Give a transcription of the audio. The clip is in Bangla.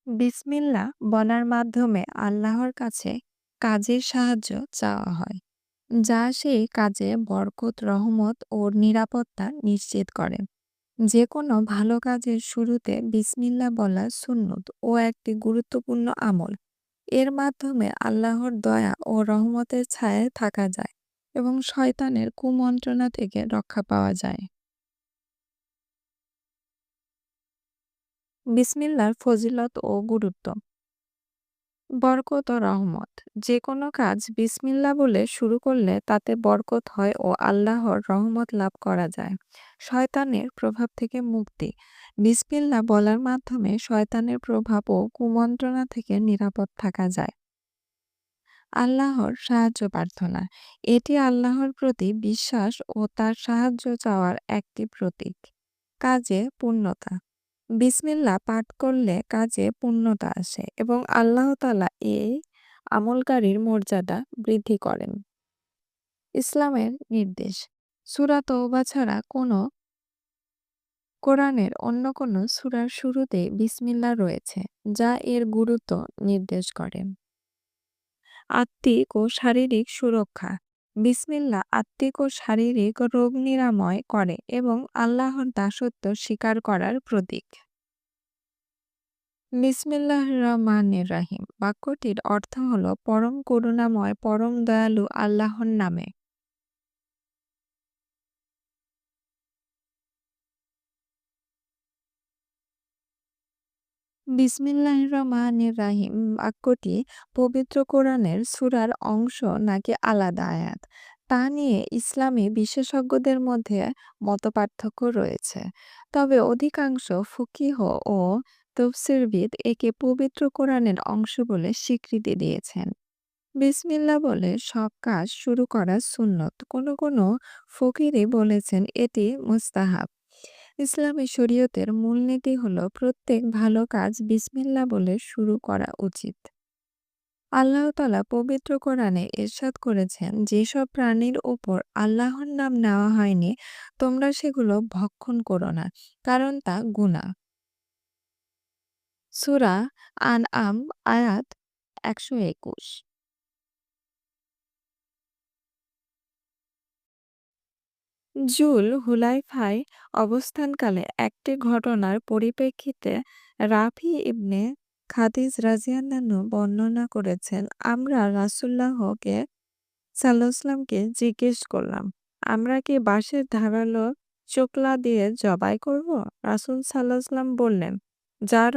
বিসমিল্লাহ বলার মাধ্যমে আল্লাহর কাছে কাজের সাহায্য চাওয়া হয়, যা সেই কাজে বরকত, রহমত ও নিরাপত্তা নিশ্চিত করে। যে কোনো ভালো কাজের শুরুতে বিসমিল্লাহ বলা সুন্নত ও একটি গুরুত্বপূর্ণ আমল। এর মাধ্যমে আল্লাহর দয়া ও রহমতের ছায়ায় থাকা যায় এবং শয়তানের কুমন্ত্রণা থেকে রক্ষা পাওয়া যায়। বিসমিল্লাহর ফজিলত ও গুরুত্ব। বরকত ও রহমত। যেকোনো কাজ বিসমিল্লাহ বলে শুরু করলে তাতে বরকত হয় ও আল্লাহর রহমত লাভ করা যায়। শয়তানের প্রভাব থেকে মুক্তি। বিসমিল্লাহ বলার মাধ্যমে শয়তানের প্রভাব ও কুমন্ত্রণা থেকে নিরাপদ থাকা যায়। আল্লাহর সাহায্য প্রার্থনা। এটি আল্লাহর প্রতি বিশ্বাস ও তার সাহায্য চাওয়ার একটি প্রতীক। কাজে পূর্ণতা। বিসমিল্লাহ পাঠ করলে কাজে পূর্ণতা আসে এবং আল্লাহ তাআলা এই আমলকারীর মর্যাদা বৃদ্ধি করেন। ইসলামের নির্দেশ। সূরা তওবা ছাড়া কোরআনের অন্য কোনো সূরার শুরুতেই বিসমিল্লাহ রয়েছে, যা এর গুরুত্ব নির্দেশ করে। আত্মিক ও শারীরিক সুরক্ষা। বিসমিল্লাহ আত্মিক ও শারীরিক রোগ নিরাময় করে এবং আল্লাহর দাসত্ব স্বীকার করার প্রতীক। বিসমিল্লাহির রহমানির রাহিম বাক্যটির অর্থ হল পরম করুণাময়, পরম দয়ালু আল্লাহর নামে। বিসমিল্লাহির রহমানির রাহিম বাক্যটি পবিত্র কোরআনের সূরার অংশ নাকি আলাদা আয়াত, তা নিয়ে ইসলামী বিশেষজ্ঞদের মধ্যে মতপার্থক্য রয়েছে। তবে অধিকাংশ ফকিহ ও তাফসীরবিদ একে পবিত্র কোরআনের অংশ বলে স্বীকৃতি দিয়েছেন। বিসমিল্লাহ বলে সব কাজ শুরু করা সুন্নত। কোনো কোনো ফকিরে বলেছেন এটি মুস্তাহাব। ইসলামী শরীয়তের মূলনীতি হলো প্রত্যেক ভালো কাজ বিসমিল্লাহ বলে শুরু করা উচিত। আল্লাহ তাআলা পবিত্র কোরআনে ইরশাদ করেছেন, যেসব প্রাণীর উপর আল্লাহর নাম নেওয়া হয়নি তোমরা সেগুলো ভক্ষণ করো না, কারণ তা গুনাহ। সূরা আনআম আয়াত ১২১। জুল হুলাইফায় অবস্থানকালে একটি ঘটনার পরিপ্রেক্ষিতে রাফি ইবনে খাদিজ রাদিয়াল্লাহু বর্ণনা করেছেন, আমরা রাসূলুল্লাহকে সাল্লাল্লাহু আলাইহি ওয়াসাল্লামকে জিজ্ঞেস করলাম, আমরা কি বাঁশের ধারালো চোখলা দিয়ে জবাই করব? রাসূল সাল্লাল্লাহু আলাইহি ওয়াসাল্লাম বললেন, যার